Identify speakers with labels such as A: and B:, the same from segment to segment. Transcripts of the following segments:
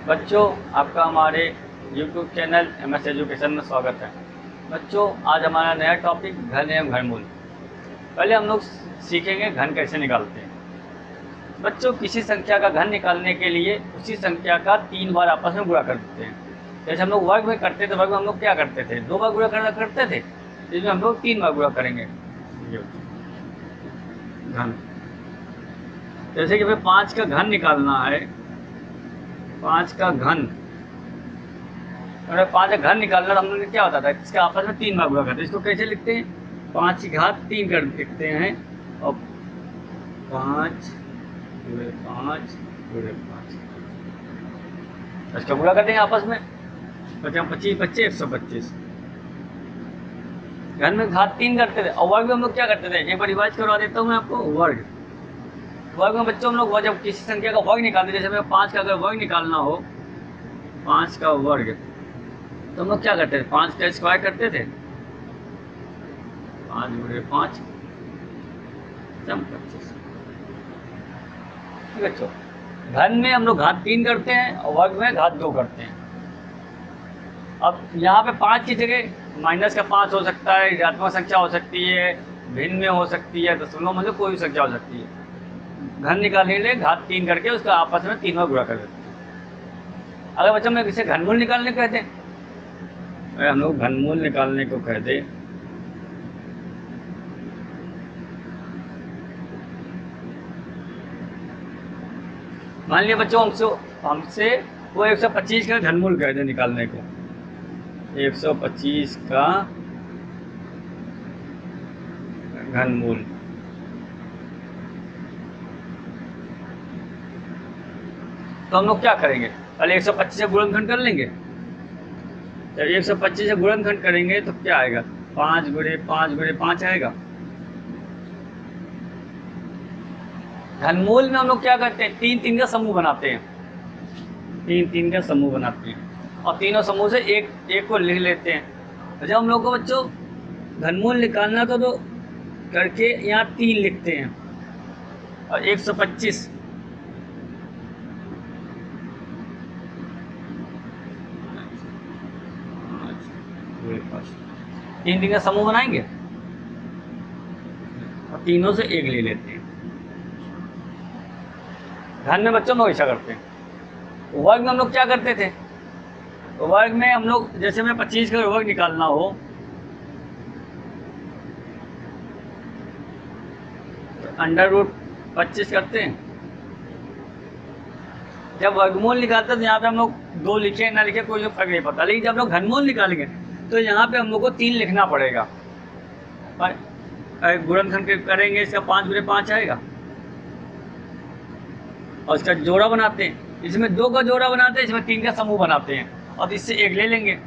A: बच्चों, आपका हमारे YouTube चैनल MS एजुकेशन में स्वागत है। बच्चों, आज हमारा नया टॉपिक घन एवं घनमूल। पहले हम लोग सीखेंगे घन कैसे निकालते हैं। बच्चों, किसी संख्या का घन निकालने के लिए उसी संख्या का 3 बार आपस में गुणा कर देते हैं। जैसे हम लोग वर्ग में करते थे, वर्ग में हम लोग क्या करते थे, 2 बार गुणा करते थे, जिसमें हम लोग 3 बार गुणा करेंगे। घन, जैसे कि हमें 5 का घन निकालना है, 5 का घन, अगर 5 का घन निकालना तो हम लोग क्या होता था, इसके आपस में 3 बार गुणा करते हैं। इसको कैसे लिखते हैं, 5 की घात 3 कर लिखते हैं और 5 गुणे 5 गुणे 5, इसका गुणा कर देंगे आपस में। 25 25 125। घन में घात 3 करते थे। और वर्ग में हम लोग क्या करते थे, एक बार रिवाइज करवा देता हूँ मैं आपको। वर्ग में बच्चों हम लोग जब किसी संख्या का वर्ग निकालते, जैसे हमें 5 का अगर वर्ग निकालना हो, 5 का वर्ग, तो हम लोग क्या करते थे, 5 का स्क्वायर करते थे, 5 गुणे 5 25। ठीक बच्चों, घन में हम लोग घात 3 करते हैं और वर्ग में घात 2 करते हैं। अब यहाँ पे 5 की जगह माइनस का 5 हो सकता है, ऋणात्मक संख्या हो सकती है, भिन्न में हो सकती है, दशमलव मतलब कोई भी संख्या हो सकती है। घन निकालने के लिए घात 3 करके उसका आपस में 3 बार गुणा कर देते हैं। अगर बच्चों में किसे घनमूल निकालने को कहते हैं, अगर हम लोग घनमूल निकालने को कहते, मान लिया बच्चों हमसे वो 125 का घनमूल कहते निकालने को, 125 का घनमूल। तो हम लोग क्या करेंगे, पहले 125 से गुणनखंड कर लेंगे। जब 125 से गुणनखंड करेंगे तो क्या आएगा, 5 गुणे 5 गुणे 5 आएगा। घनमूल में हम लोग क्या करते हैं, 3 3 का समूह बनाते हैं, 3 3 का समूह बनाते हैं और तीनों समूह से एक को लिख लेते हैं। जब हम लोग को बच्चों घनमूल निकालना तो करके यहाँ 3 लिखते हैं और 125 3 3 का समूह बनाएंगे और तीनों से एक ले लेते हैं। घन में बच्चों हम लोग ऐसा करते हैं। वर्ग में हम लोग क्या करते थे, वर्ग में हम लोग जैसे हमें 25 का वर्ग निकालना हो, तो √25 करते हैं। जब वर्गमूल निकालते तो यहाँ पे हम लोग 2 लिखे ना लिखे कोई फर्क नहीं पड़ता, लेकिन जब हम लोग घनमूल निकालेंगे तो यहाँ पे हम लोग को 3 लिखना पड़ेगा। और गुणनखंड करेंगे, इसका 5 गुणे 5 आएगा और इसका जोड़ा बनाते हैं, इसमें 2 का जोड़ा बनाते हैं, इसमें 3 का समूह बनाते हैं और इससे एक ले लेंगे।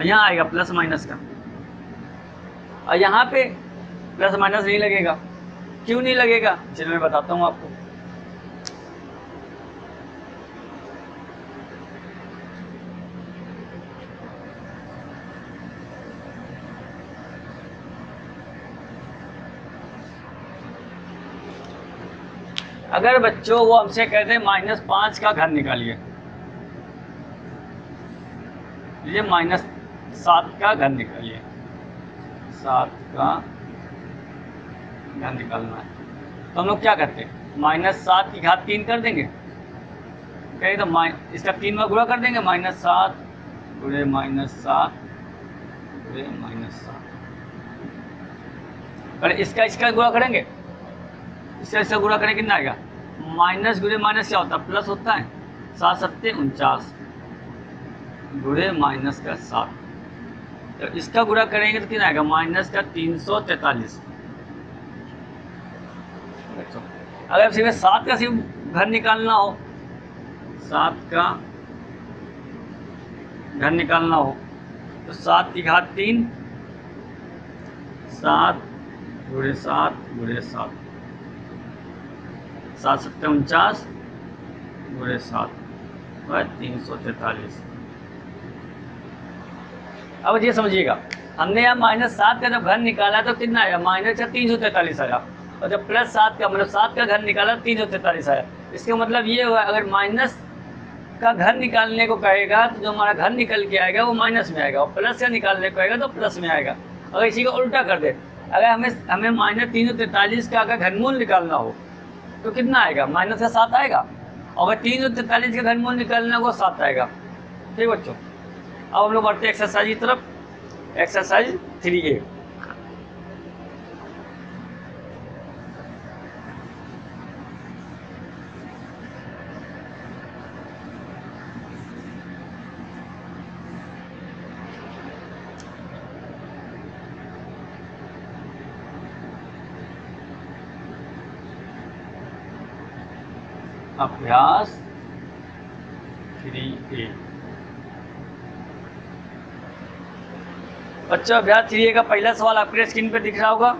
A: यहाँ आएगा प्लस माइनस का, और यहाँ पे प्लस माइनस नहीं लगेगा। क्यों नहीं लगेगा, चलिए मैं बताता हूँ आपको। अगर बच्चों वो हमसे कहते हैं -5 का घन निकालिए, ये -7 का घन निकालिए, 7 का घन निकालना है, तो हम लोग क्या करते हैं, -7 की घात 3 कर देंगे, कहें तो इसका 3 बार गुणा कर देंगे, -7 गुणे -7 गुणे -7। पहले इसका गुणा करेंगे, इसका गुणा करें कितना आएगा, माइनस गुणे माइनस क्या होता है, प्लस होता है, 7 7 49 गुणे माइनस का 7, तो इसका गुणा करेंगे तो कितना आएगा, माइनस का 343। अगर सिर्फ 7 का सिर्फ घन निकालना हो, 7 का घन निकालना हो तो 7 की घात 3, 7 गुणे 7 गुणे 7, 7 7 49 गुणे 7 343। अब ये समझिएगा, हमने यहाँ -7 का जब घन निकाला तो कितना आया, -343 आया, और जब +7 का मतलब 7 का घन निकाला 343 आया। इसका मतलब ये हुआ, अगर का घन निकालने को कहेगा तो जो हमारा घन निकल के आएगा वो माइनस में आएगा, और प्लस का निकालने को कहेगा तो प्लस में आएगा। अगर इसी को उल्टा कर दे, अगर हमें माइनस 343 का अगर घनमूल निकालना हो तो कितना आएगा, माइनस का 7 आएगा। और अगर 343 का घनमूल निकालना हो 7 आएगा। ठीक बच्चों, अब हम लोग बढ़ते हैं एक्सरसाइज की तरफ। Exercise 3A। अभ्यास 3A। बच्चों, अभ्यास 3A का पहला सवाल आपके स्क्रीन पर दिख रहा होगा,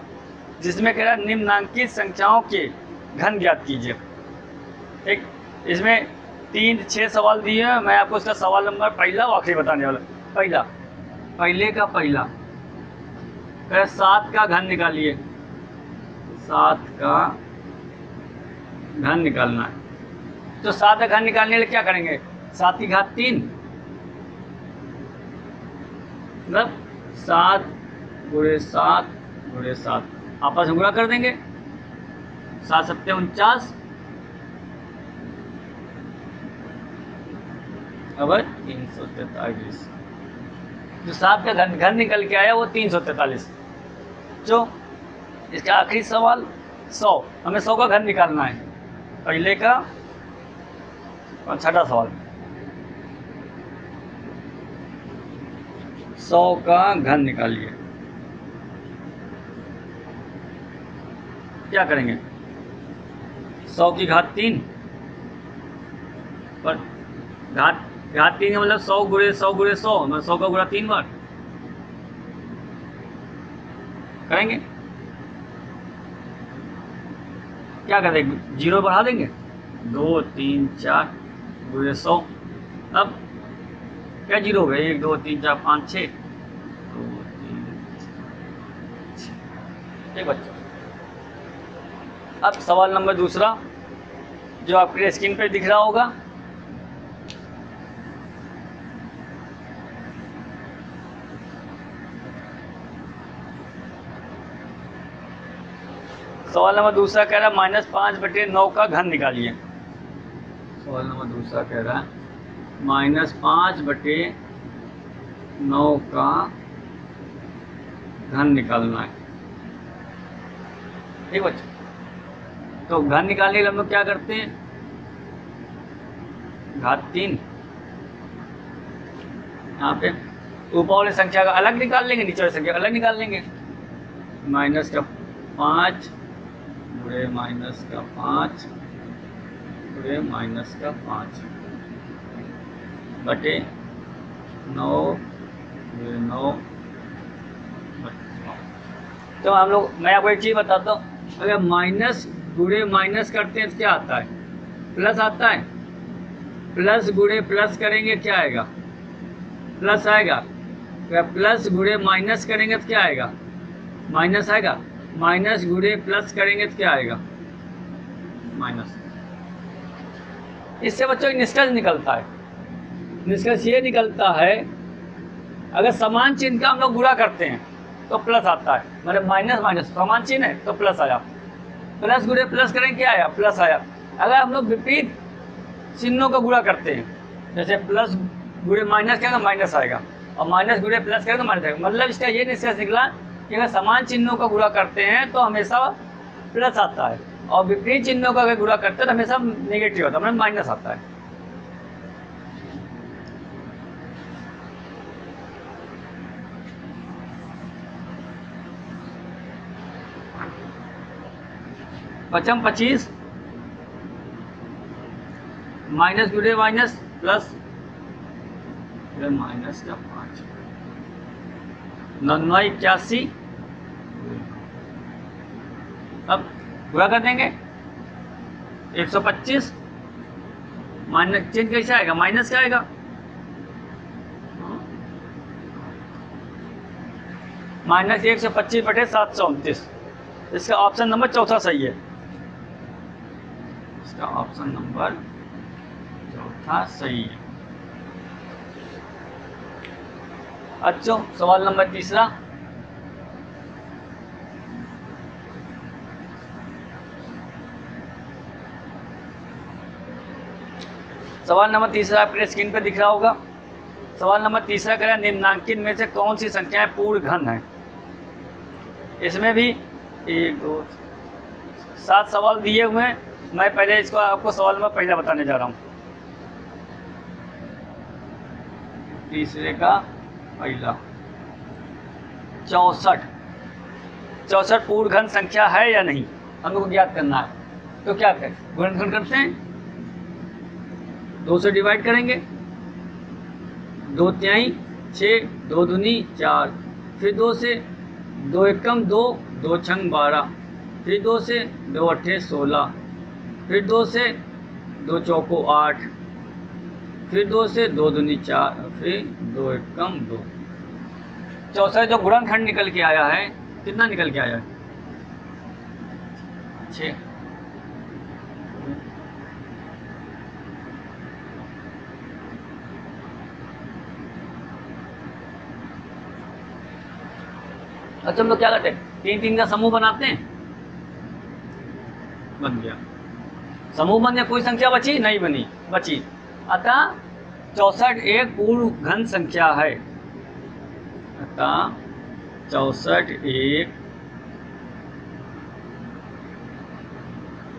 A: जिसमें कह रहा है निम्नांकित संख्याओं के घन ज्ञात कीजिए। ठीक, इसमें 3-6 सवाल दिए हैं। मैं आपको इसका सवाल नंबर पहला और आखिरी बताने वाला। पहले का पहला कह रहा 7 का घन निकालिए। 7 का घन निकालना है, तो 7 का घन निकालने के लिए क्या करेंगे, 7 की घात 3, मतलब 7 × 7 × 7 आपस में गुणा कर देंगे। 7 × 7 = 49, अब 343। जो 7 का घन निकल के आया वो 343। जो इसका आखिरी सवाल 100, हमें 100 का घन निकालना है। पहले का और छठा सवाल 100 का घन निकालिए। क्या करेंगे, 100 की घात 3 पर घात 3 का मतलब 100 × 100 × 100, मतलब 100 का गुणा 3 बार करेंगे। क्या कर देंगे, 0 बढ़ा देंगे, 2 3 4 × 100। अब क्या 0 हो गए, 1 2 3 4 5 6, 2 3 6। ठीक बच्चों, अब सवाल नंबर दूसरा जो आपके स्क्रीन पर दिख रहा होगा। सवाल नंबर दूसरा कह रहा है -5/9 का घन निकालिए। सवाल नंबर दूसरा कह रहा है -5/9 का घन निकालना है। ठीक बच्चों, तो घन निकालने के लिए हम लोग क्या करते हैं, घात 3 यहाँ पे ऊपर वाली संख्या का अलग निकाल लेंगे, नीचे वाली संख्या का अलग निकाल लेंगे। -5 × -5 × -5 बटे 9 × 9। तो हम लोग, मैं आपको एक चीज़ बताता हूँ, अगर माइनस गुणे माइनस करते हैं तो क्या आता है, प्लस आता है। प्लस गुणे प्लस करेंगे क्या आएगा, प्लस आएगा। प्लस गुणे माइनस करेंगे तो क्या आएगा, माइनस आएगा। माइनस गुणे प्लस करेंगे तो क्या आएगा, माइनस। इससे बच्चों एक निष्कर्ष निकलता है। निष्कर्ष ये निकलता है, अगर समान चिन्ह का हम लोग गुणा करते हैं तो प्लस आता है, मतलब माइनस माइनस समान चिन्ह है तो प्लस आया। प्लस गुणे प्लस करेंगे क्या आया, प्लस आया। अगर हम लोग विपरीत चिन्हों का गुणा करते हैं, जैसे प्लस गुणे माइनस करेंगे माइनस आएगा, और माइनस गुणे प्लस करेंगे तो माइनस आएगा। मतलब इसका ये निष्कर्ष निकला कि अगर समान चिन्हों का गुणा करते हैं तो हमेशा प्लस आता है, और विपरीत चिन्हों का अगर गुणा करते हैं तो हमेशा नेगेटिव होता है, मतलब माइनस आता है। पचम 25 माइनस गुणे माइनस प्लस माइनस का 5, 9 81। अब पूरा कर देंगे 125 माइनस चिन्ह कैसे आएगा, माइनस का आएगा। -125/729। इसका ऑप्शन नंबर चौथा सही है। इसका ऑप्शन नंबर चौथा चौथा सही है। अच्छा, सवाल नंबर तीसरा। सवाल नंबर तीसरा आपके स्क्रीन पर दिख रहा होगा। सवाल नंबर तीसरा कह रहा है निम्नांकित में से कौन सी संख्याएं पूर्ण घन है। इसमें भी 1 2 7 सवाल दिए हुए हैं। मैं पहले इसको आपको सवाल नंबर पहला बताने जा रहा हूँ। तीसरे का पहला 64 पूर्ण घन संख्या है या नहीं, हम लोग को ज्ञात करना है। तो क्या करें, गुणनखंड करते हैं, 2 से डिवाइड करेंगे, 2 तिहाई 6, 2 दूनी 4, फिर 2 से 2 एकम 2, 2 छंग 12, फिर 2 से 2 अट्ठे 16, फिर 2 से 2 चौको 8, फिर 2 से 2 दूनी 4, फिर 2 एकम 2। 64 जो गुणनखंड निकल के आया है, कितना निकल के आया है, 6। अच्छा, हम लोग क्या करते हैं, 3 3 का समूह बनाते हैं, बन गया समूह, बन गया। कोई संख्या बची नहीं, बची। अतः 64 एक पूर्ण घन संख्या है। अतः 64 एक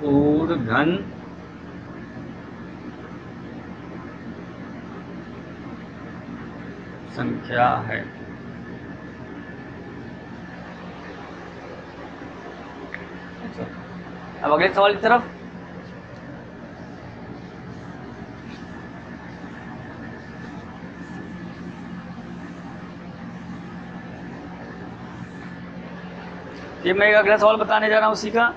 A: पूर्ण घन संख्या है। अब अगले सवाल की तरफ। ये मैं अगला सवाल बताने जा रहा हूं उसी का।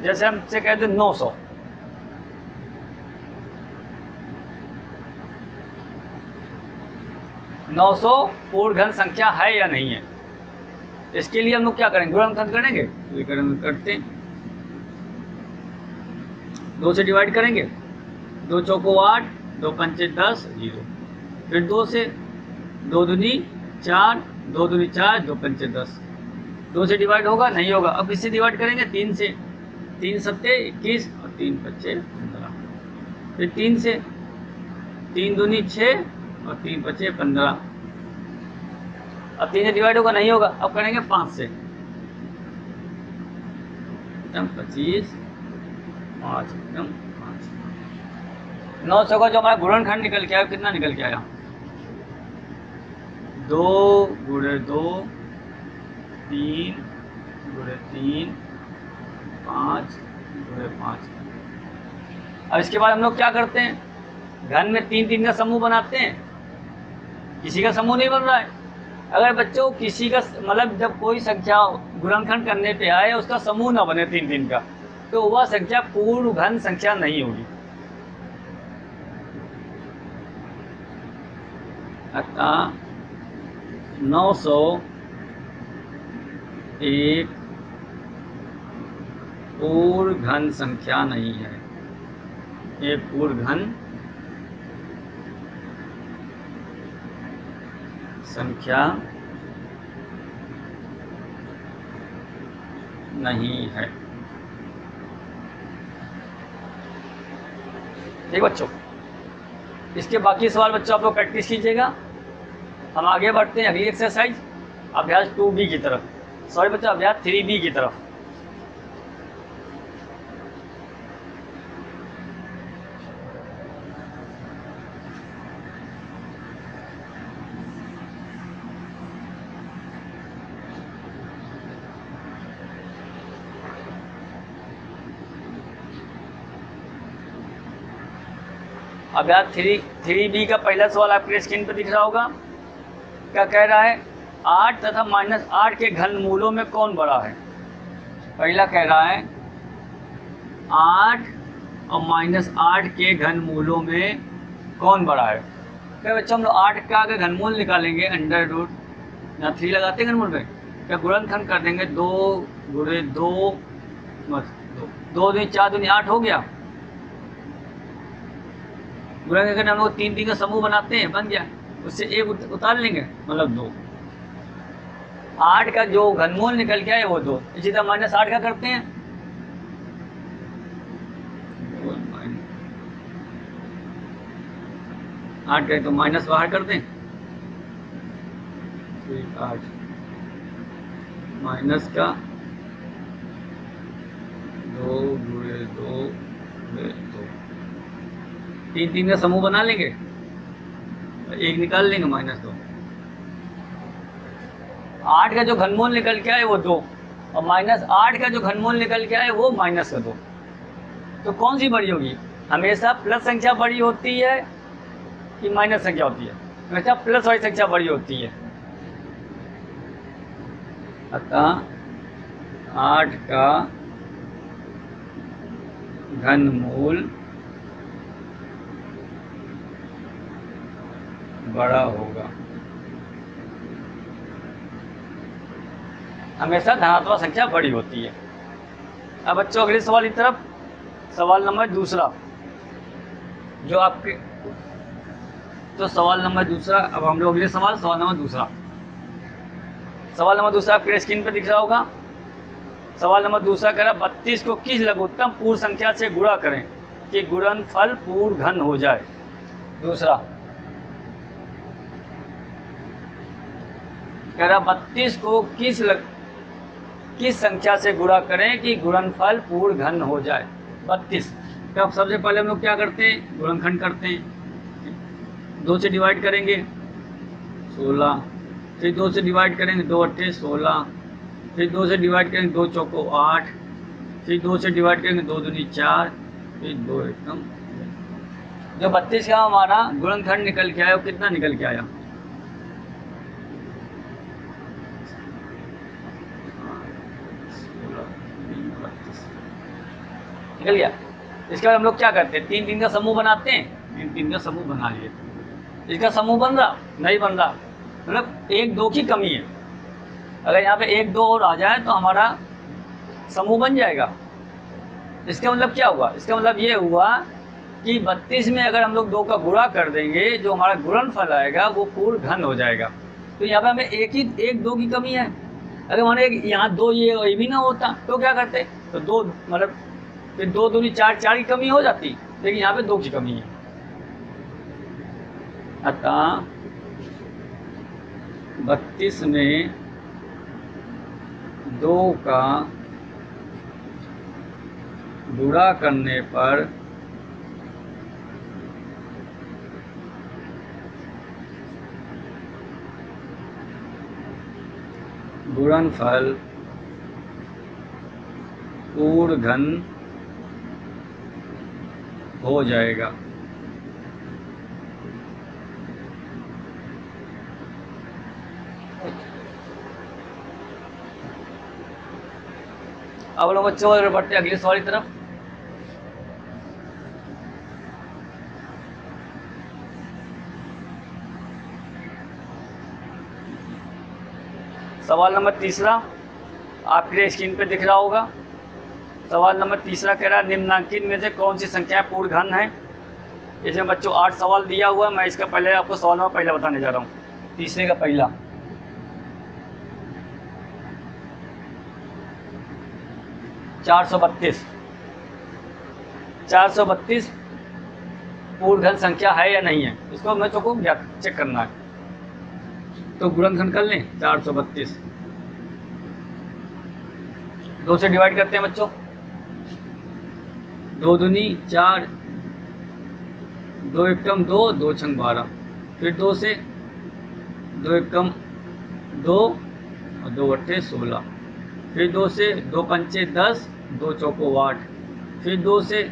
A: जैसे हमसे कहते 900, 900 पूर्ण घन संख्या है या नहीं है। इसके लिए हम लोग क्या करेंगे, गुणनखंड करेंगे, करते हैं, 2 से डिवाइड करेंगे, 2 चौको 8, 2 पंचे 10, 0, फिर 2 से 2 दूनी 4, 2 दूनी 4, 2 पंचे 10, 2 से डिवाइड होगा नहीं होगा। अब इससे डिवाइड करेंगे 3 से, 3 सत्ते 21 और 3 पच्चे 15, फिर 3 से, 3 दूनी 6 और 3 पच्चे 15। अब 3 से डिवाइड होगा नहीं होगा। अब करेंगे 5 से, 25, 5 5। 900 का जो हमारा गुणनखंड निकल के आया, कितना निकल के आया, 2 गुणे 2, 3 गुणे 3, 5 गुणे 5। अब इसके बाद हम लोग क्या करते हैं, घन में 3 3 का समूह बनाते हैं। किसी का समूह नहीं बन रहा है। अगर बच्चों किसी का मतलब जब कोई संख्या गुणनखंड करने पे आए उसका समूह ना बने 3 3 का, तो वह संख्या पूर्ण घन संख्या नहीं होगी। अतः 900 एक पूर्ण घन संख्या नहीं है, एक पूर्ण घन संख्या नहीं है। ठीक बच्चों, इसके बाकी सवाल बच्चों आप लोग प्रैक्टिस कीजिएगा। हम आगे बढ़ते हैं अगली एक्सरसाइज, अभ्यास 2B की तरफ, सॉरी बच्चों अभ्यास 3B की तरफ। अभ्यास 3B का पहला सवाल आपके स्क्रीन पर दिख रहा होगा। क्या कह रहा है, 8 तथा -8 के घन मूलों में कौन बड़ा है। पहला कह रहा है 8 और -8 के घन मूलों में कौन बड़ा है। क्या बच्चों हम लोग 8 का अगर घनमूल निकालेंगे, अंडर रूट यहाँ 3 लगाते हैं घनमूल में, क्या गुणनखंड कर देंगे, 2 गुणे 2 बस 2 दूनी 4 दूनी 8 हो गया। गुणा करके हम लोग 3 का समूह बनाते हैं, बन गया, उससे एक उतार लेंगे, मतलब 2। 8 का जो घनमूल निकल के आए वो 2। इसी तरह -8 का करते हैं, 8 का तो माइनस बाहर कर दें, 8 माइनस का 2 गुणे 2 गुणे 2, 3 का समूह बना लेंगे, एक निकाल लेंगे, -2। 8 का जो घनमूल निकल के आए वो 2, और -8 का जो घनमूल निकल के आए वो -2। तो कौन सी बड़ी होगी? हमेशा प्लस संख्या बड़ी होती है कि माइनस संख्या होती है? हमेशा प्लस वाली संख्या बड़ी होती है। अतः 8 का घनमूल बड़ा होगा। हमेशा धनात्मक संख्या बड़ी होती है। अब बच्चों अगले सवाल की तरफ, सवाल नंबर दूसरा जो आपके, तो सवाल नंबर दूसरा, अब हम लोग अगले सवाल नंबर दूसरा, सवाल नंबर दूसरा आपके स्क्रीन पर दिख रहा होगा। सवाल नंबर दूसरा कह रहा 32 को किस लघुत्तम पूर्ण संख्या से गुणा करें कि गुणनफल पूर्ण घन हो जाए। दूसरा कह रहा 32 को किस संख्या से गुणा करें कि गुणनफल पूर्ण घन हो जाए। 32 तो अब सबसे पहले हम लोग क्या करते हैं, गुणनखंड करते हैं। 2 से डिवाइड करेंगे 16, फिर 2 से डिवाइड करेंगे 2 अट्ठे 16, फिर 2 से डिवाइड करेंगे 2 चौको 8, फिर 2 से डिवाइड करेंगे 2 दूनी 4, फिर 2 एकदम। जो 32 का हमारा गुणनखंड निकल के आया वो कितना निकल के आया? निकल गया। इसके बाद हम लोग क्या करते हैं, 3 का समूह बनाते हैं। 3 का समूह बना लिए, इसका समूह बन रहा नहीं बन रहा, मतलब 1 2 की कमी है। अगर यहाँ पे 1 2 और आ जाए तो हमारा समूह बन जाएगा। इसका मतलब क्या हुआ? इसका मतलब ये हुआ कि 32 में अगर हम लोग 2 का गुणा कर देंगे, जो हमारा गुणनफल आएगा वो पूर्ण घन हो जाएगा। तो यहाँ पे हमें 1 2 की कमी है। अगर माने यहाँ 2 ये भी ना होता तो क्या करते, तो 2 मतलब फिर 2 दूनी 4, 4 की कमी हो जाती, लेकिन यहाँ पे 2 की कमी है। अतः 32 में 2 का गुणा करने पर गुणनफल पूर्ण घन हो जाएगा। अब लोग बच्चों बढ़ते अगले सवाल की तरफ। सवाल नंबर तीसरा आपके स्क्रीन पे दिख रहा होगा। सवाल नंबर तीसरा कह रहा है निम्नांकित में से कौन सी संख्या पूर्ण घन है। इसमें बच्चों 8 सवाल दिया हुआ है। मैं इसका पहले आपको सवाल नंबर पहला बताने जा रहा हूँ। तीसरे का पहला, चार सौ बत्तीस पूर्ण घन संख्या है या नहीं है, इसको मैं तो को चेक करना है। तो गुणनखंड कर लें 432, 2 से डिवाइड करते हैं बच्चों, 2 दूनी 4, 2 एकम 2, 2 छंग 12, फिर 2 से 2 एकम 2 और 2 अट्ठे 16, फिर 2 से 2 पंचे 10, 2 चौको 8, फिर 2 से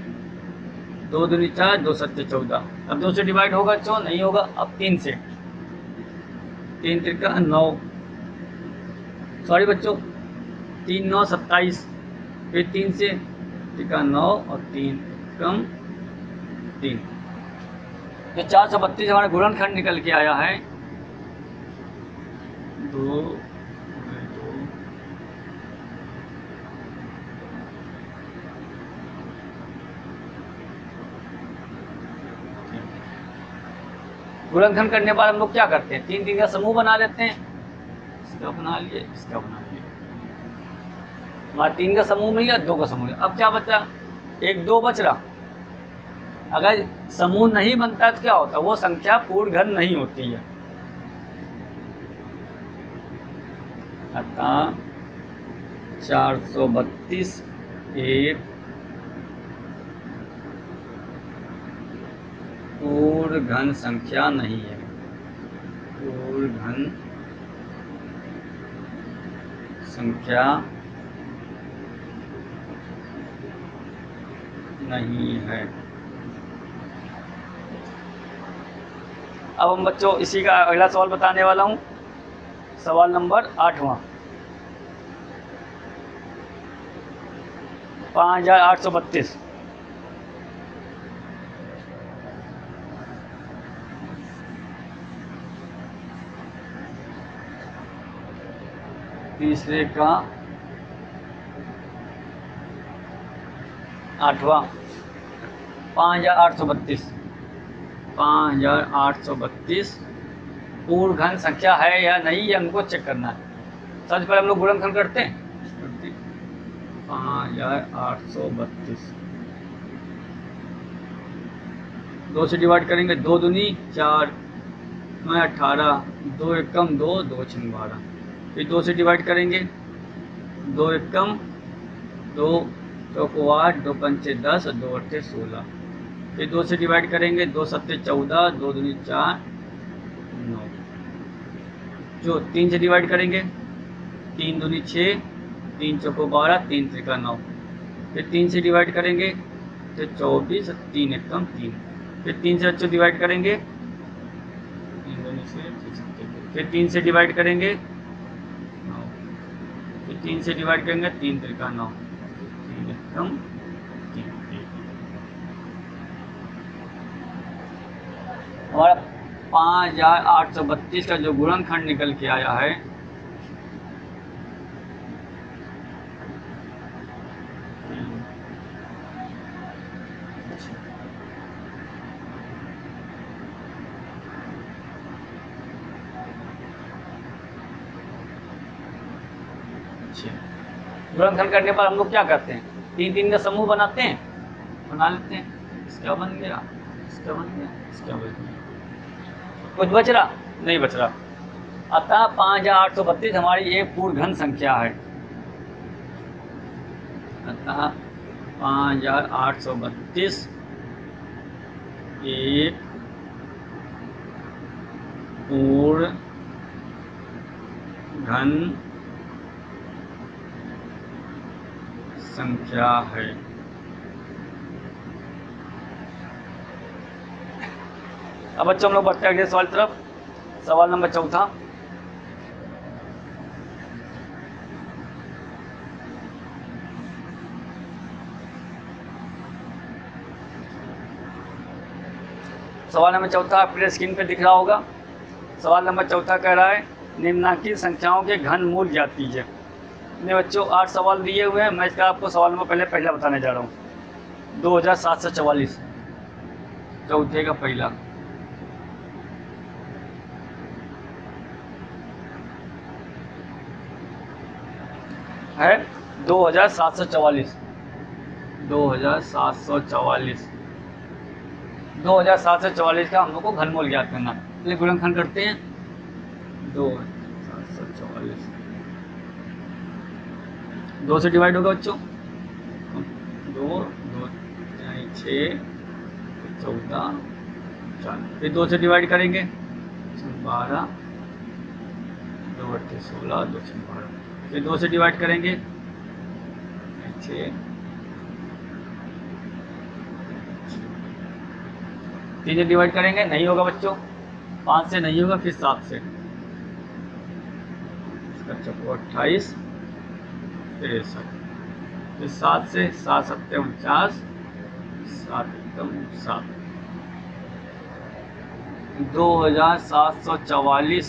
A: 2 दूनी 4, 2 सत्ते 14। अब 2 से डिवाइड होगा बच्चों? नहीं होगा। अब 3 से, 3 त्रिका 9, सॉरी बच्चों 3 9 27, फिर 3 से त्रिका 9 और 3 कम 3। तो 432 हमारा गुणनखंड निकल के आया है 2। गुणनखंड करने पर हम लोग क्या करते हैं, तीन तीन का समूह बना लेते हैं, इसका बना लिए, इसका बना लिए, हमारा तीन का समूह मिल गया, दो का समूह मिल गया। अब क्या बचा, एक दो बच रहा। अगर समूह नहीं बनता तो क्या होता है, वो संख्या पूर्ण घन नहीं होती है। अतः 432 एक पूर्ण घन संख्या नहीं है, पूर्ण घन संख्या नहीं है। अब हम बच्चों इसी का अगला सवाल बताने वाला हूँ, सवाल नंबर 8वां। 5832। तीसरे का 8वां, 5832। 5832 पूर्ण घन संख्या है या नहीं, ये हमको चेक करना है। सबसे पहले हम लोग गुणनखंड करते हैं। 5832 दो से डिवाइड करेंगे, दो दूनी 4, 9 18, दो एकम 2, दो छंग 12। फिर दो से डिवाइड करेंगे, दो एकम 2, चौको 8, दो पंचे 10 और दो अट्ठे 16। फिर दो से डिवाइड करेंगे, दो सत्ते 14, दो दूनी 4, 9। जो तीन से डिवाइड करेंगे, तीन दूनी 6, तीन चौको 12, तीन त्रिका 9। फिर तीन से डिवाइड करेंगे तो 24, तीन एकम 3। फिर तीन से बच्चों डिवाइड करेंगे, तीन दूनी 6, फिर तीन से डिवाइड करेंगे 9। फिर तीन से डिवाइड करेंगे, तीन त्रिका 9, तीन एकम 3। हमारा 5832 का जो गुणनखंड निकल के आया है, गुणनखंड करने पर हम लोग क्या करते हैं, तीन तीन का समूह बनाते हैं, बना लेते हैं। इसका बन गया, इसका बन गया, इसका बन गया। कुछ बच रहा नहीं, बच रहा। अतः 5832 हमारी एक पूर्ण घन संख्या है। अतः 5832 एक पूर्ण घन संख्या है। अब बच्चों हम लोग बढ़ते हैं अगले सवाल की तरफ। सवाल नंबर 4। सवाल नंबर 4 आपके स्क्रीन पे दिख रहा होगा। सवाल नंबर 4 कह रहा है, निम्नलिखित संख्याओं के घन मूल ज्ञात कीजिए। ने बच्चों 8 सवाल दिए हुए हैं, मैं इसका आपको सवाल नंबर पहला बताने जा रहा हूँ। 2744 चौथे का पहला है 2744। 2744 2744 का हम लोग को घनमूल ज्ञात करना है। चलिए गुणनखंड करते हैं। 2744 दो से डिवाइड होगा बच्चों, 2 2 6 14 4। फिर 2 से डिवाइड करेंगे, 12, 2 अट्ठे 16, 2 6 12। फिर 2 से डिवाइड करेंगे, 6, 3 से डिवाइड करेंगे, नहीं होगा बच्चों। 5 से नहीं होगा, फिर 7 से, इसका चौको 28, 63। फिर 7 से, 7 सत्ते 49, 7 एकदम 7। 2744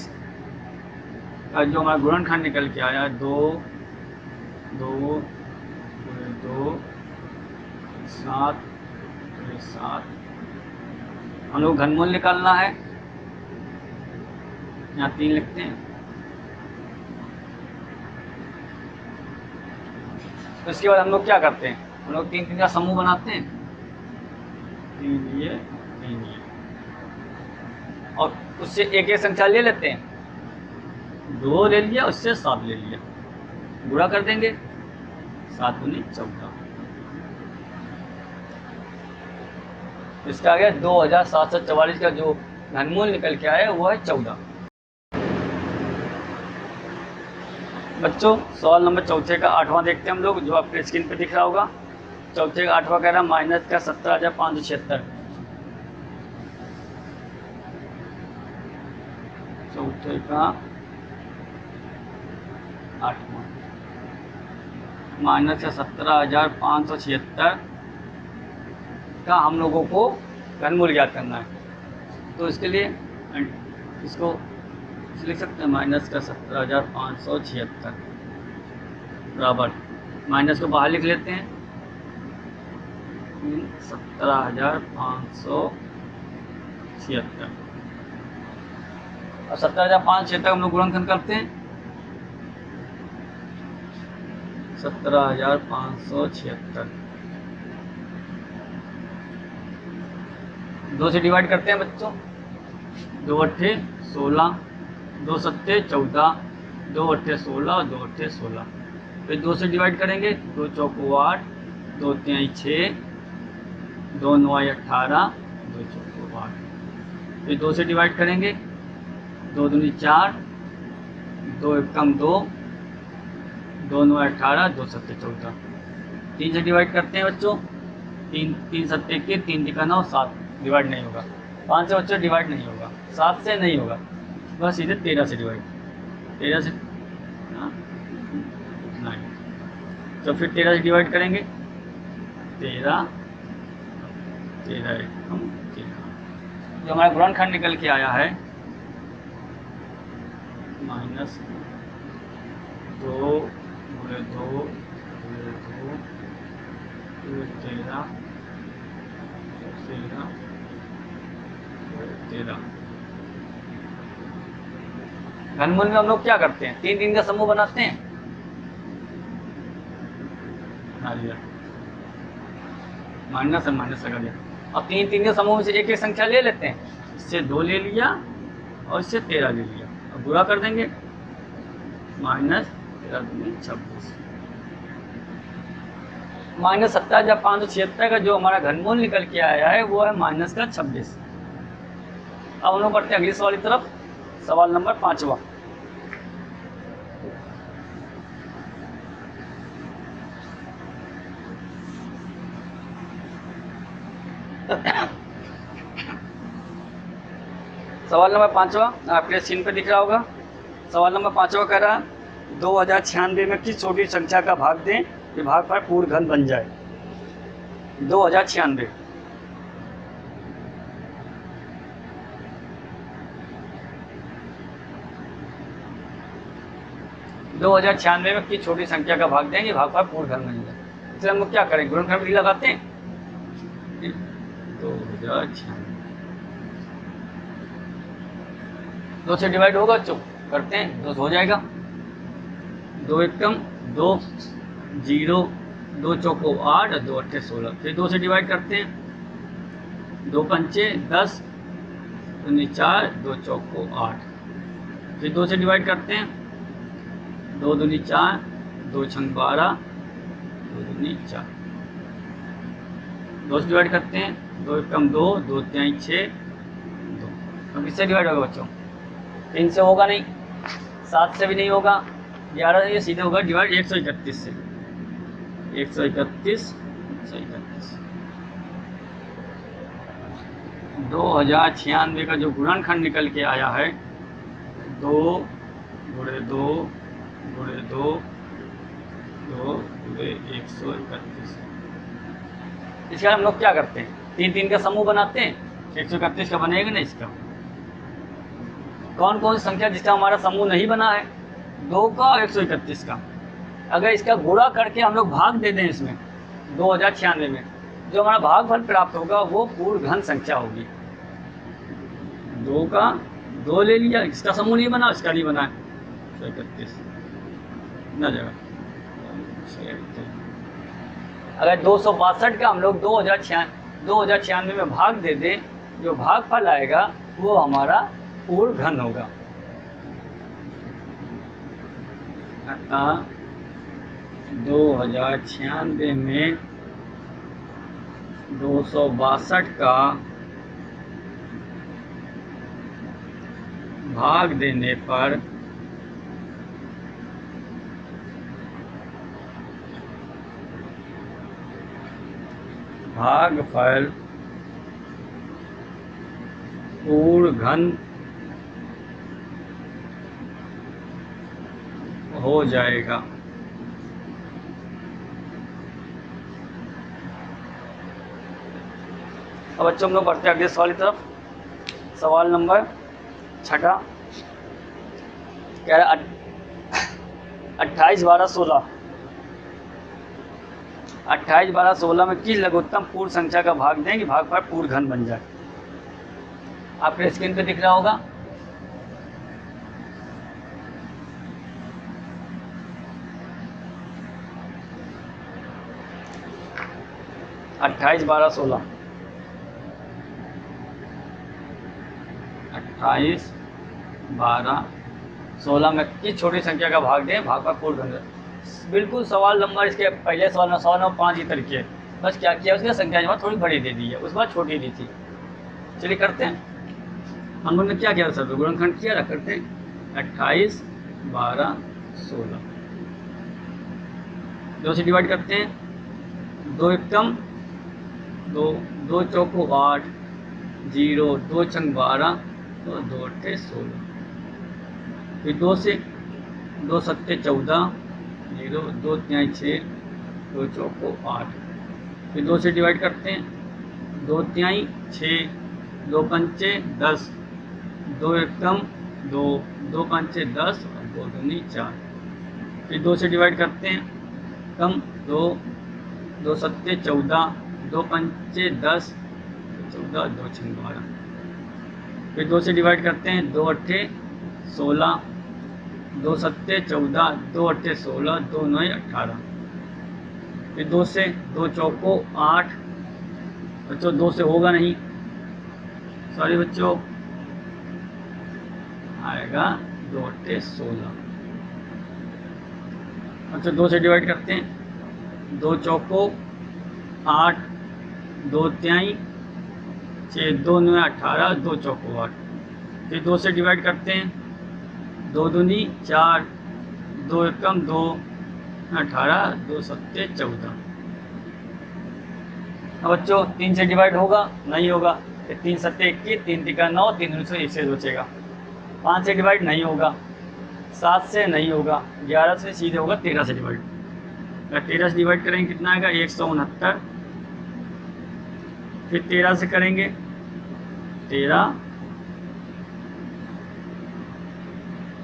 A: का जो हमारा गुणनखंड निकल के आया, 2 2 2 7 7। हम लोग घनमूल निकालना है। यहाँ 3 लिखते हैं। तो इसके बाद हम लोग क्या करते हैं, हम लोग 3 3 का समूह बनाते हैं, 3 ये 3 ये, और उससे एक एक संख्या ले लेते हैं, 2 ले लिया, उससे 7 ले लिया, गुणा कर देंगे, 7 दूनी 14। इसका आ गया 2744 का जो घनमूल निकल के आया वो है 14। बच्चों सवाल नंबर चौथे का 8वां देखते हैं हम लोग, जो आपके स्क्रीन पे दिख रहा होगा। चौथे का 8वां कह रहा है माइनस का 17,576। चौथे का 8वां माइनस का 17,576 का हम लोगों को घनमूल ज्ञात करना है। तो इसके लिए इसको लिख सकते हैं माइनस का 17,576 बराबर, माइनस को बाहर लिख लेते हैं, 17,576 और 17,576 हम लोग गुणनखंड करते हैं, 17,576 2 से डिवाइड करते हैं बच्चों, 2 अट्ठे 16, 2 सत्ते 14, 2 अट्ठे 16 और 2 अट्ठे 16। फिर 2 से डिवाइड करेंगे, 2 चौको 8, 2 तिहाई 6, 2 नौवाई 18, 2 चौको 8। फिर 2 से डिवाइड करेंगे, 2 दूनी 4, 2 एकम 2, 2 नौवाई 18, 2 सत्ते 14। 3 से डिवाइड करते हैं बच्चों, 3 सत्ते के 3 तिका 9, 7 डिवाइड नहीं होगा, 5 से बच्चों डिवाइड नहीं होगा, 7 से नहीं होगा, बस सीधे 13 से डिवाइड, 13 से नहीं, तो फिर 13 से डिवाइड करेंगे, 13 एकम 13। जो हमारा गुणनखंड निकल के आया है माइनस 2 गुणे 2 गुणे 2 13 घनमूल में हम लोग क्या करते हैं, 3 3 का समूह बनाते हैं, माइनस है माइनस लगा दिया, अब 3 3 के समूह में से एक एक संख्या ले लेते हैं, इससे 2 ले लिया और इससे 13 ले लिया, अब गुणा कर देंगे, माइनस 13 26, माइनस 17,576 का जो हमारा घनमूल निकल के आया है वो है माइनस का 26। अब हम लोग बढ़ते हैं अगली सवाल की तरफ, सवाल नंबर 5वां। सवाल नंबर 5वां आपके स्क्रीन पे दिख रहा होगा। सवाल नंबर 5वां कह रहा है 2096 में किस छोटी संख्या का भाग दें कि भागफल पूर्ण घन बन जाए। 2096 2096 में किस छोटी संख्या का भाग देंगे भागफल पूर्ण घन बन जाए। इसलिए हम लोग क्या करेंगे, गुणनखंड विधि लगाते हैं, 2096 2 से डिवाइड होगा, चुप करते हैं, 2 हो जाएगा, 2 एकम 2 0, 2 चौको 8 और 2 अट्ठे 16। फिर 2 से डिवाइड करते हैं, 2 पंचे 10, 2 4, 2 चौको 8। फिर 2 से डिवाइड करते हैं, 2 दूनी 4, 2 छंग 12, 2 दूनी 4। 2 से डिवाइड करते हैं, 2 एकम 2, 2 तिहाई 6, 2। अब किससे डिवाइड होगा बच्चों, 3 से होगा नहीं, 7 से भी नहीं होगा, 11 से ये सीधे होगा डिवाइड 131 से, 131 2096 का जो गुणनखंड निकल के आया है 2 गुणे 2 गुणे 2 2 गुणे 131। इसका हम लोग क्या करते हैं, 3 3 का समूह बनाते हैं, 131 का बनेगा ना। इसका कौन कौन सी संख्या जिसका हमारा समूह नहीं बना है, 2 का और 131 का, अगर इसका गुणा करके हम लोग भाग दे दें इसमें 2096 में, जो हमारा भागफल प्राप्त होगा वो पूर्ण घन संख्या होगी। 2 का 2 ले लिया, इसका समूह नहीं बना, इसका नहीं बना है, 131 ना जगह। अगर 262 का हम लोग 2096 में भाग दे दें, जो भागफल आएगा वो हमारा पूर्ण घन होगा। अतः 2096 में 262 का भाग देने पर भागफल पूर्ण घन हो जाएगा। अब बच्चों हम लोग बढ़ते हैं अगले सवाल की तरफ। सवाल नंबर 6 कह रहा 28, 12, 16 28, 12, 16 में किस लघुत्तम पूर्ण संख्या का भाग दें कि भागफल पूर्ण घन बन जाए। आपके स्क्रीन पे दिख रहा होगा। अट्ठाईस, 12, 16 28, 12, 16 में किस छोटी संख्या का भाग दें भागफल पूर्ण घन। बिल्कुल सवाल नंबर इसके पहले सवाल में 5 ही तरीके, बस क्या किया उसने संख्या जमा थोड़ी बड़ी दे दी है, उस बार छोटी दी थी। चलिए करते हैं। हम लोगों ने क्या किया सर, गुणनखंड किया, करते हैं 28, 12, 16 2 से डिवाइड करते हैं। 2 एकम 2, 2 चौको 8, 0, 2 छंग 12, तो 2 अट्ठे 16। फिर 2 से 2 सत्ते 14, 0, 2 तिहाई 6, 2 चौको 8। फिर 2 से डिवाइड करते हैं। 2 तिहाई 6, 2 पंचे 10, 2 एकम 2, 2 पंचे 10 और 2 दूनी 4। फिर 2 से डिवाइड करते हैं। कम 2, 2 सत्ते 14, 2 पंचे 10, 14, 2 छंग 12। फिर 2 से डिवाइड करते हैं। 2 अट्ठे 16, 2 सत्ते 14, 2 अट्ठे 16, 2 नौ 18। फिर 2 से 2 चौको 8, बच्चों 2 से होगा नहीं, सॉरी बच्चों, आएगा 2 अट्ठे 16। अच्छा 2 से डिवाइड करते हैं। 2 चौको 8, 2 तिहाई 6, 2 नौ 18, 2 चौको 8। फिर 2 से डिवाइड करते हैं। 2 दूनी 4, 2 एकम 2, 18, 2 सत्ते 14। अब बच्चों 3 से डिवाइड होगा नहीं होगा, 3 सत्ते 21, 3 तिका 9, 3 दूनी 1 से बचेगा। 5 से डिवाइड नहीं होगा, 7 से नहीं होगा, 11 से सीधे होगा 13 से डिवाइड। अगर 13 से डिवाइड करेंगे कितना आएगा 169। फिर 13 से करेंगे 13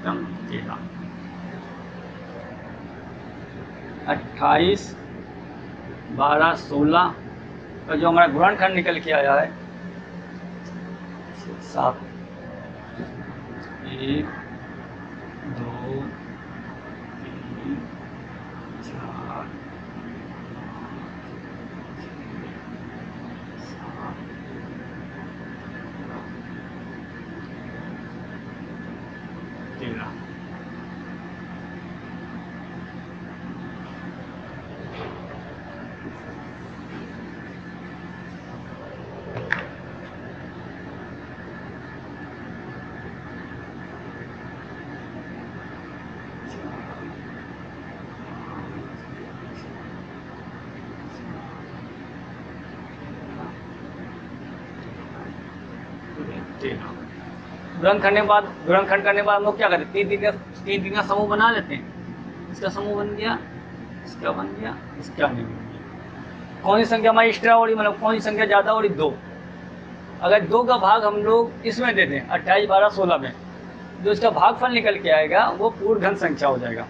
A: कम 13, 28, 12, 16 का जो हमारा गुणनखंड निकल के आया है 7, 1, 2, 3, 4, 13। गुणनखंड करने के बाद हम लोग क्या करते हैं, 3 का समूह बना लेते हैं। इसका समूह बन गया, इसका बन गया, इसका नहीं बन गया। कौन सी संख्या हमारी एक्स्ट्रा हो रही, मतलब कौन सी संख्या ज़्यादा हो रही, 2। अगर 2 का भाग हम लोग इसमें दे दें 28, 12, 16 में, जो इसका भागफल निकल के आएगा वो पूर्ण घन संख्या हो जाएगा।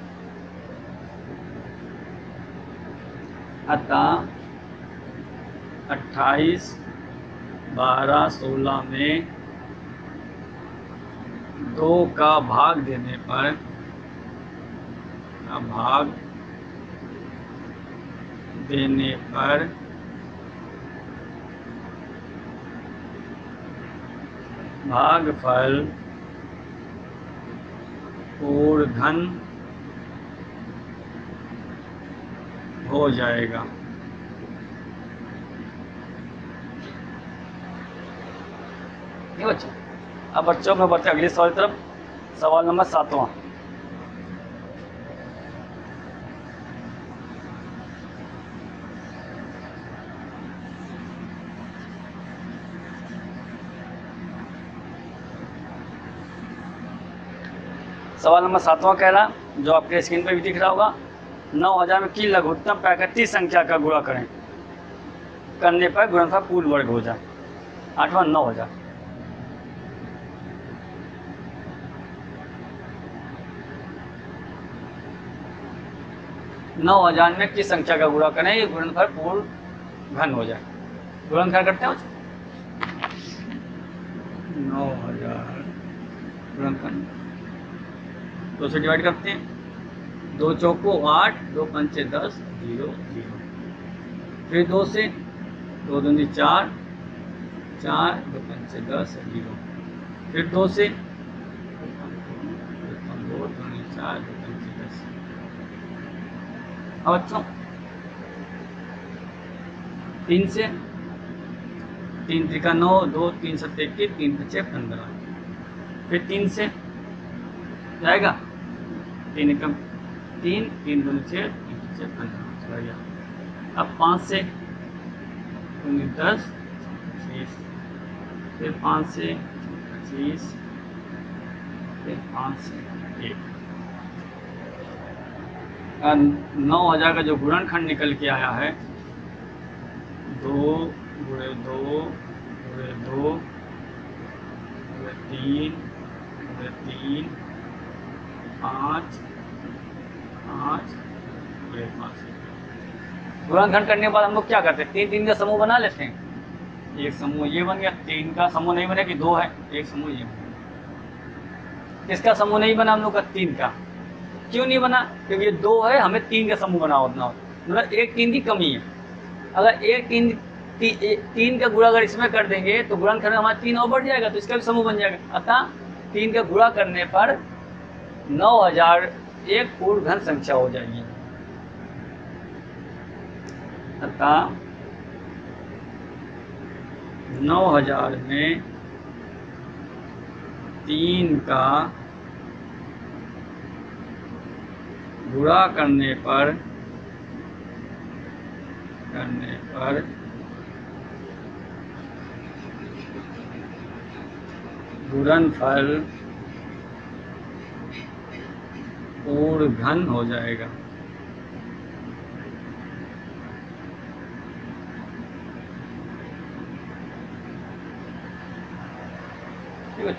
A: अतः 28, 12, 16 में 2 का भाग देने पर भागफल पूर्ण घन हो जाएगा। ये बच्चों, अब बच्चों में बढ़ते अगले सवाल की तरफ। सवाल नंबर 7वां। सवाल नंबर 7वां कह रहा, जो आपके स्क्रीन पे भी दिख रहा होगा, 9000 में की लघुत्तम प्राकृतिक संख्या का गुणा करने पर गुणनफल पूर्ण वर्ग हो जाए। 8वां 9000। नौ हजार में किस संख्या का गुणा करें ये गुणनफल पूर्ण घन हो जाए। गुणनफल करते हैं 9000 गुणनफल 2 से डिवाइड करते हैं। 2 चौको 8, 2 पंचे 10, 0 0। फिर 2 से, 2 दूनी 4, 4 2 पंचे 10 0। फिर 2 से, 2 दूनी 4, 2 पंचे 10। अब बच्चों 3 से, 3 त्रिका 9, 2 3 सत्ते 21, 3 पचे 15। फिर 3 से जाएगा 3 एकम 3, 3 दूनी 6, 3 पचे 15। अब 5 से 10, 25। फिर 5 से 25, फिर 5 से 1। 9000 का जो गुणनखंड निकल के आया है 2 गुणे 2 गुणे 2 गुणे 3 गुणे 3 5 5 गुणे 5। गुणनखंड करने के बाद हम लोग क्या करते हैं, 3 3 का समूह बना लेते हैं। एक समूह ये बन गया, 3 का समूह नहीं बना कि 2 है, एक समूह ये बना। किसका समूह नहीं बना हम लोग का, 3 का। क्यों नहीं बना, क्योंकि ये 2 है, हमें 3 का समूह बनाना होता, मतलब एक 3 की कमी है। अगर एक 3 का गुणा अगर इसमें कर देंगे तो गुणनखंड में हमारा 3 और बढ़ जाएगा, तो इसका भी समूह बन जाएगा। अतः 3 का गुणा करने पर 9000 एक पूर्ण घन संख्या हो जाएगी। अतः 9000 में 3 का गुणा करने पर गुणनफल पूर्ण घन हो जाएगा। ठीक है,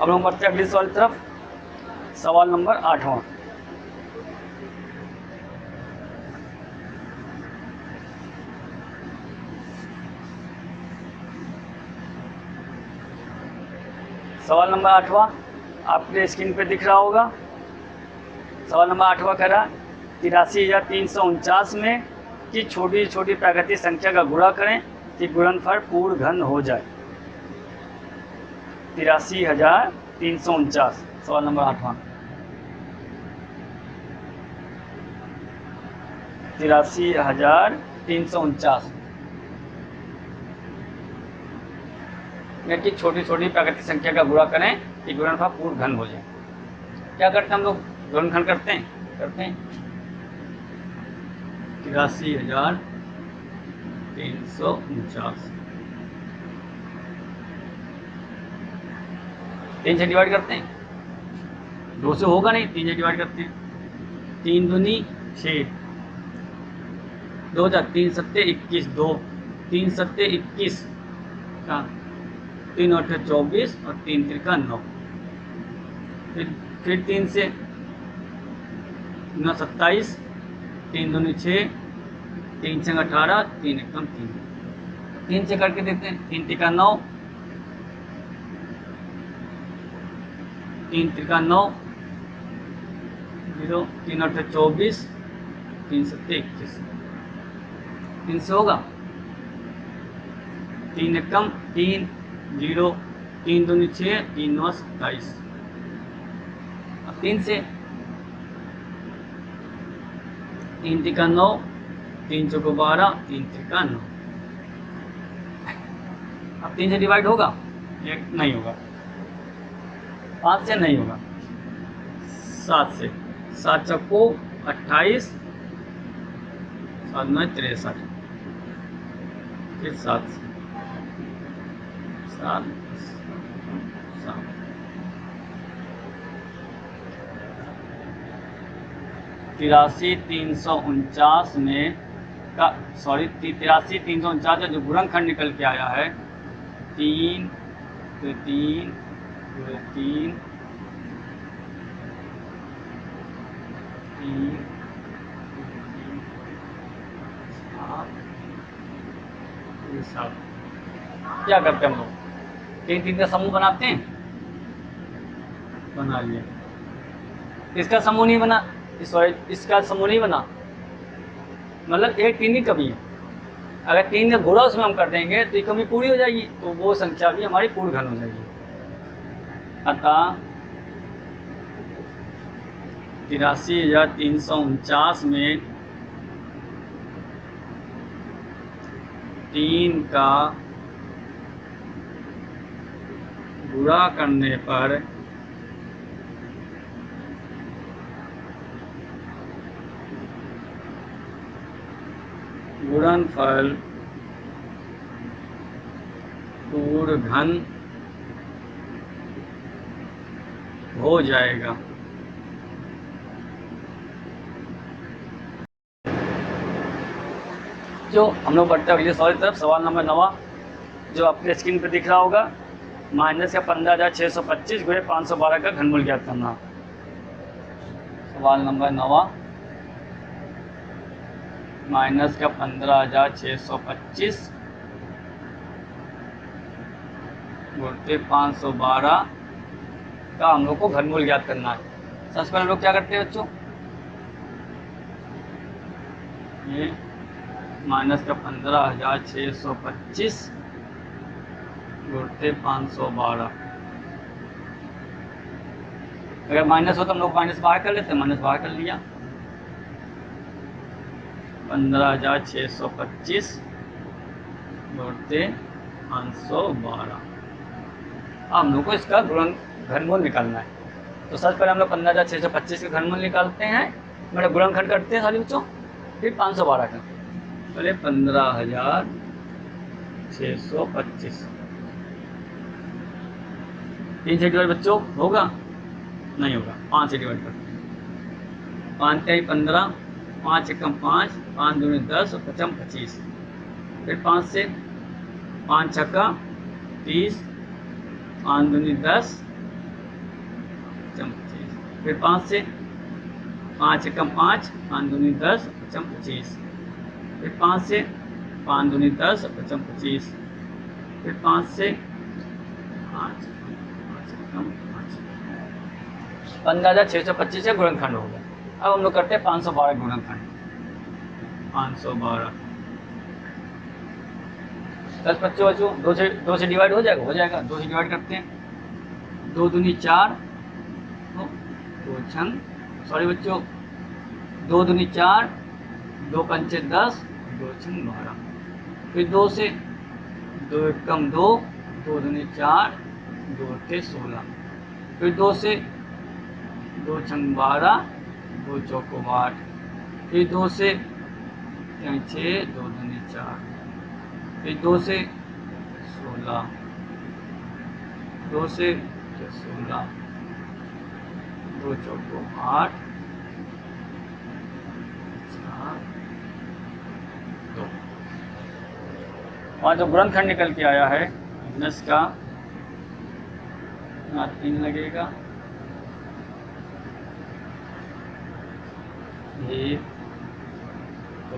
A: अब हम बढ़ते हैं अगले सवाल की तरफ। सवाल नंबर 8वां। सवाल नंबर 8वां आपके स्क्रीन पे दिख रहा होगा। सवाल नंबर 8वां कह रहा 83,349 में कि छोटी छोटी प्राकृतिक संख्या का गुणा करें कि गुणनफल पूर्ण घन हो जाए। 83,349 सवाल नंबर 8वां। 83,349 में कि छोटी छोटी प्राकृतिक संख्या का गुणा करें कि गुणनफल पूर्ण घन हो जाए। क्या करते हैं हम लोग, गुणनखंड करते हैं 83,349 3 से डिवाइड करते हैं, 2 से होगा नहीं, 3 से डिवाइड करते हैं। 3 दूनी 6, 2 3 सत्ते 21, 2 3 सत्ते 21 का 3 8 24 और 3 त्रिका 9। फिर 3 से 9 27, 3 दूनी 6, 3 छंग 18, 3 एकम 3। 3 से करके देखते हैं, 3 त्रिका 9, तीन त्रिका 9, 0, 3 8 24, 3 7 21, 3 से होगा, 3 एकम 3, 0, 3 दूनी 6, 3 9 27। अब 3 से 3 त्रिका 9, 3 चौको 12, 3 त्रिका 9। अब 3 से डिवाइड होगा, एक नहीं होगा, 5 से नहीं होगा, 7 से, 7 चौको 28, 7 9 63, फिर 7 से, 7 7 83,349 में का सॉरी 83,349 का जो गुणनखंड निकल के आया है 3 तो 3 तो 3 3 7 क्या करते हैं हम लोग, 3 3 का समूह बनाते हैं, बना लिया। इसका समूह नहीं बना, सॉरी इसका समूह नहीं बना, मतलब एक 3 ही कमी है। अगर 3 का गुणा उसमें हम कर देंगे तो ये कमी पूरी हो जाएगी, तो वो संख्या भी हमारी पूर्ण घन हो जाएगी। अतः 83,349 में 3 का गुणा करने पर गुणनफल पूर्ण घन हो जाएगा। जो हम लोग बढ़ते हैं अगले सवाल की तरफ, सवाल नंबर 9 जो आपके स्क्रीन पर दिख रहा होगा, माइनस का 15,625 गुणे 512 का घनमूल ज्ञात करना। सवाल नंबर 9 माइनस का 15,625 गुणे 512 का हम लोग को घनमूल ज्ञात करना है। सबसे पहले हम लोग क्या करते हैं बच्चों, ये माइनस का 15,625 गुणे 512, अगर माइनस हो तो हम लोग माइनस बाहर कर लेते हैं, माइनस बाहर कर लिया, 15,625 गुणे 512। अब हम लोग को इसका घनमूल निकालना है। तो सबसे पहले हम लोग 15,625 का घनमूल निकालते हैं, मतलब गुणनखंड करते हैं सारे बच्चों, फिर 512 का। पहले 15,625 3 से डिवाइड बच्चों होगा, नहीं होगा, 5 से डिवाइड करते हैं, 5 3 15, 5 एकम 5, 5 दूनी 10 और 5 25, फिर 5 से 5 छक्का 30, 5 दूनी 10, 25, फिर 5 से 5 एकम 5, 5 दूनी 10, 25, फिर 5 से 5 दूनी 10, 25, फिर 5 से 5 एकम 5, 15,625 का गुणनखंड हो गया। अब हम लोग करते हैं 512 गुणनखंड, 512 10 बच्चों 2 से डिवाइड हो जाएगा, 2 से डिवाइड करते हैं, 2 दूनी 4, 2 छंग सॉरी बच्चों 2 दूनी 4, 2 पंचे 10, 2 छंग 12, फिर 2 से 2 एकम 2, 2 दूनी 4, 2 अट्ठे 16, फिर 2 से 2 छंग 12, 2 चौको 8, फिर 2 से 6, 2 दूनी 4, फिर 2 से 16, 2 से 16, 2 चौको 8, 4 2। और जो गुणनखंड निकल के आया है माइनस का 3 लगेगा, 1 2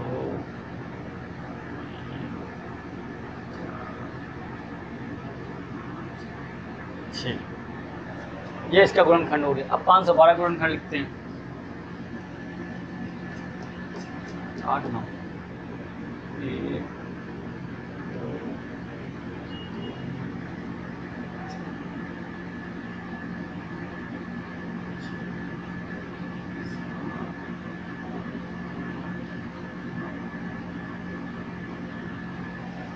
A: 6 ये इसका गुणनखंड हो गया। अब 512 गुणनखंड लिखते हैं। 8 9 1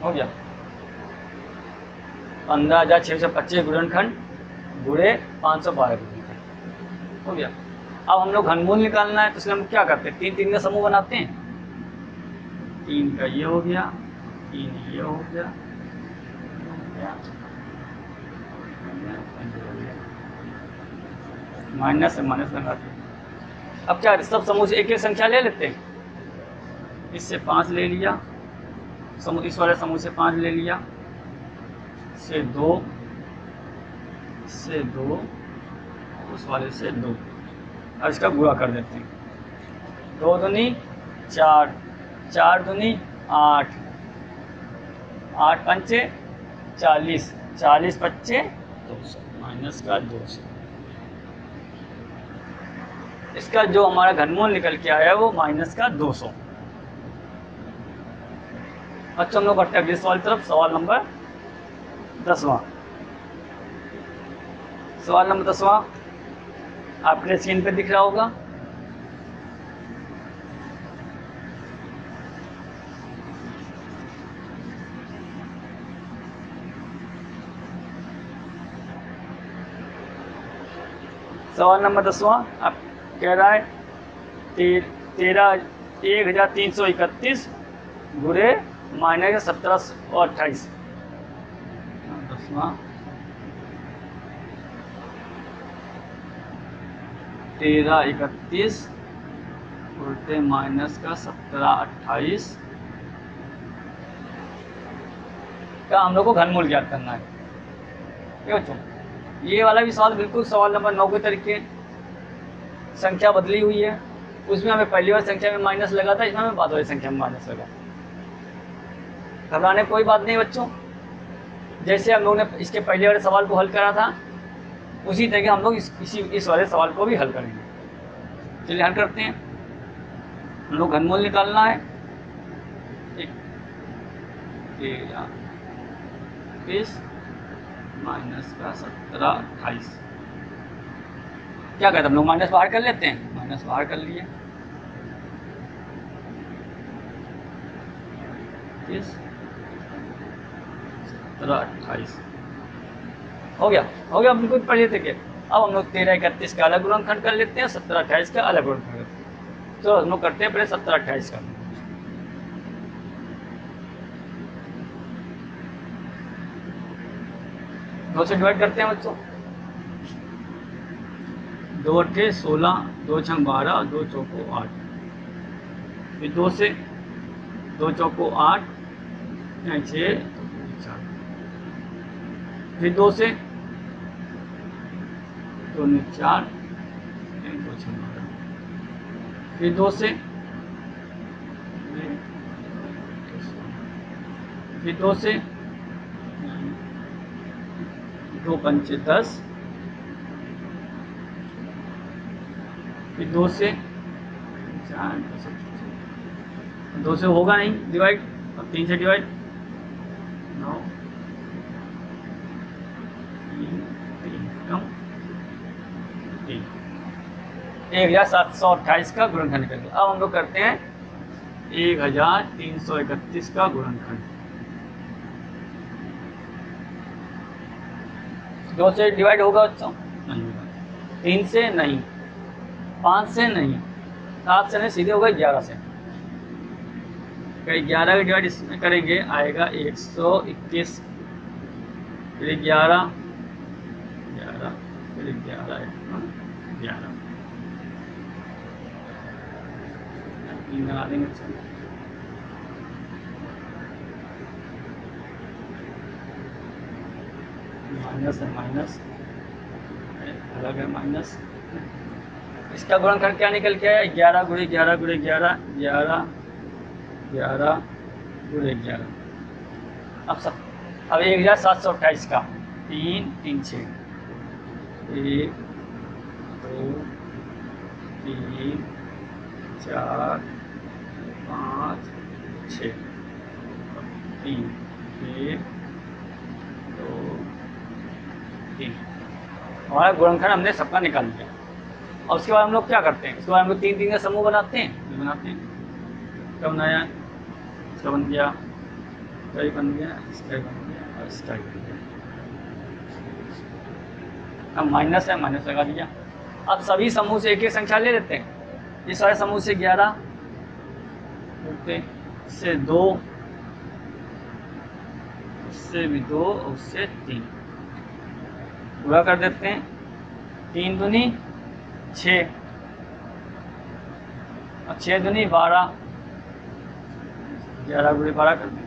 A: हो गया। 15,625 गुणनखंड गुणे 512 गुणनखंड हो गया। अब हम लोग घनमूल निकालना है, तो इसलिए हम क्या करते हैं, 3 3 का समूह बनाते हैं। 3 का ये हो गया, 3 ये हो गया, माइनस से माइनस लगाते हैं। अब क्या सब समूह से एक एक संख्या ले लेते हैं। इससे 5 ले लिया, समूह इस वाले समूह से 5 ले लिया, से 2 से 2, उस वाले से 2। अब इसका गुणा कर देते हैं। 2 दूनी 4, 4 दूनी 8, 8 पंचे 40, 40 पच्चे 200, माइनस का 200। इसका जो हमारा घनमूल निकल के आया वो माइनस का 200। अच्छा हम लोग बढ़ते हैं अगले सवाल की तरफ। सवाल नंबर 10वां। सवाल नंबर 10वां आपके स्क्रीन पे दिख रहा होगा। सवाल नंबर 10वां आप कह रहा है 13,331 गुणे माइनस 1728। 10वां 1331 उल्टे माइनस का 1728 का हम लोग को घनमूल ज्ञात करना है। ये बच्चों ये वाला भी सवाल बिल्कुल सवाल नंबर 9 के तरीके, संख्या बदली हुई है। उसमें हमें पहली बार संख्या में माइनस लगा था, इसमें हमें बाद वाली संख्या में माइनस लगा। घबराने कोई बात नहीं बच्चों, जैसे हम लोगों ने इसके पहले वाले सवाल को हल करा था उसी तरह हम लोग इस वाले सवाल को भी हल करेंगे। चलिए हल करते हैं। हम लोग घनमूल निकालना है। 13 माइनस का 1728। क्या कहते हैं हम लोग माइनस बाहर कर लेते हैं, माइनस बाहर कर लिए। 1728 हो गया बिल्कुल पढ़े थे। अब हम लोग 1331 का अलग गुणनखंड कर लेते हैं, 1728 का अलग गुणनखंड करते हैं। तो हम लोग करते हैं पहले 1728 का। दो से डिवाइड करते हैं बच्चों। 2 अट्ठे 16, 2 छंग 12, 2 चौको 8। फिर 2 से 2 चौको 8, 6 4। फिर 2 से 2 4, 2 6 12। फिर 2 से फिर 2 से 2 पंचे 10। फिर 2 से 4, 2 से होगा नहीं डिवाइड, अब 3 से डिवाइड 9, 3 1728 का गुणनखंड निकल गया। अब हम लोग करते हैं 1331 का गुणनखंड। 2 से डिवाइड होगा बच्चों? नहीं होगा। 3 से नहीं, 5 से नहीं, 7 से नहीं, सीधे होगा 11 से। 11 का डिवाइड इसमें करेंगे आएगा 121, फिर 11, 11, फिर 11, 11 बना देंगे। माइनस है, माइनस अलग है, माइनस। इसका गुणनखंड क्या निकल के आया? 11 गुणे 11 गुणे 11, 11 11 गुणे 11। अब 1728 का 3 3 6 1 2 3 4 5 6 3 1 2 3। हमारा गुणनखंड हमने सबका निकाल लिया। और उसके बाद हम लोग क्या करते हैं, उसके बाद हम लोग 3 3 का समूह बनाते हैं। क्या बनाया, इसका बन गया, इसका ही बन गया, इसका ही बन गया और इसका ही बन गया। अब माइनस है, माइनस लगा दिया। अब सभी समूह से एक एक संख्या ले लेते हैं। इस वाले समूह से 11, उससे 2, उससे भी 2, उससे 3 पूरा कर देते हैं। 3 दूनी 6 और 6 दूनी 12, 11 गुणे 12 कर दें।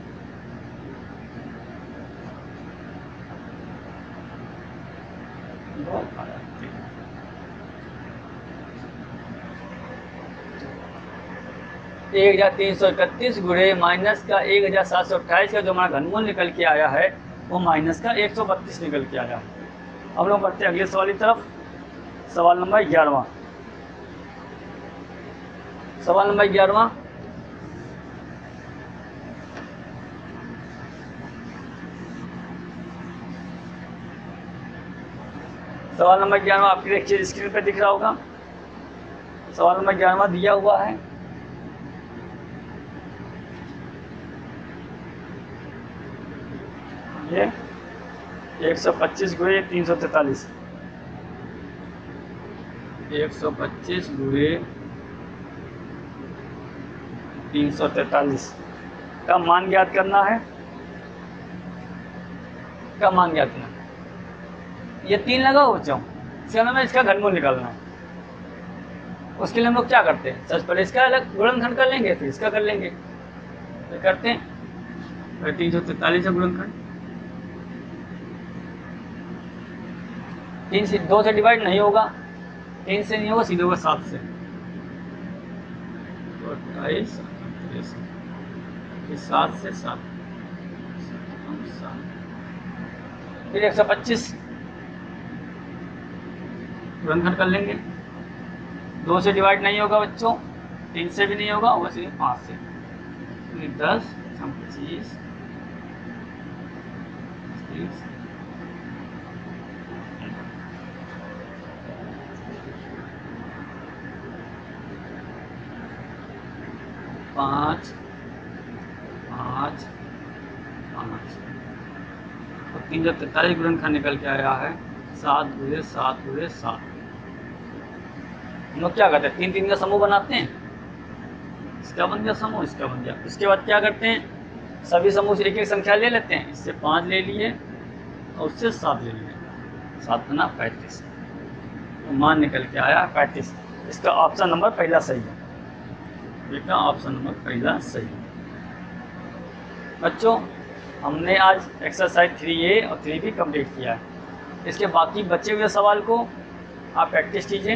A: एक 1331 गुणे माइनस का 1728 का जो हमारा घनमूल निकल के आया है वो माइनस का 132 निकल के आया। अब लोग बढ़ते हैं अगले सवाल की तरफ। सवाल नंबर 11वां। सवाल नंबर 11वां, सवाल नंबर 11वां आपकी देखिए स्क्रीन पर दिख रहा होगा। सवाल नंबर 11वां दिया हुआ है, ये 125 गुणे 343, 125 गुणे 343 का मान ज्ञात करना है। का मान ज्ञात करना, ये 3 लगा हो बच्चों, इसका नाम है, इसका घनमूल निकालना है। उसके लिए हम लोग क्या करते हैं, सबसे पहले इसका अलग गुणनखंड कर लेंगे, फिर इसका कर लेंगे। तो करते हैं 343 है गुणनखंड। 3 से 2 से डिवाइड नहीं होगा, 3 से नहीं होगा, सीधे होगा 7 से। 28 7 से 7 फिर 125 गुणनखंड कर लेंगे। 2 से डिवाइड नहीं होगा बच्चों, 3 से भी नहीं होगा, वैसे 5 से। 10 25 5 5 5 और 343 गुणनखंड निकल के आया है 7 गुणे 7 गुणे 7। हम लोग क्या करते हैं, 3 3 का समूह बनाते हैं। इसका बन गया समूह, इसका बन गया। इसके बाद क्या करते हैं, सभी समूह से एक एक संख्या ले लेते हैं। इससे 5 ले लिए और उससे 7 ले लिए, 7 गुना 35, तो मान निकल के आया 35। इसका ऑप्शन नंबर पहला सही है। देखना, ऑप्शन नंबर पहला सही है। बच्चों हमने आज एक्सरसाइज 3A और 3B कंप्लीट किया है। इसके बाकी बचे हुए सवाल को आप प्रैक्टिस कीजिए।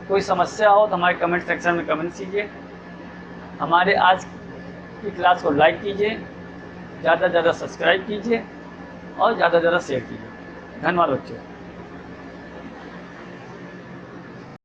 A: कोई समस्या हो तो हमारे कमेंट सेक्शन में कमेंट कीजिए। हमारे आज की क्लास को लाइक कीजिए, ज़्यादा से ज़्यादा सब्सक्राइब कीजिए और ज़्यादा से ज़्यादा शेयर कीजिए। धन्यवाद बच्चों।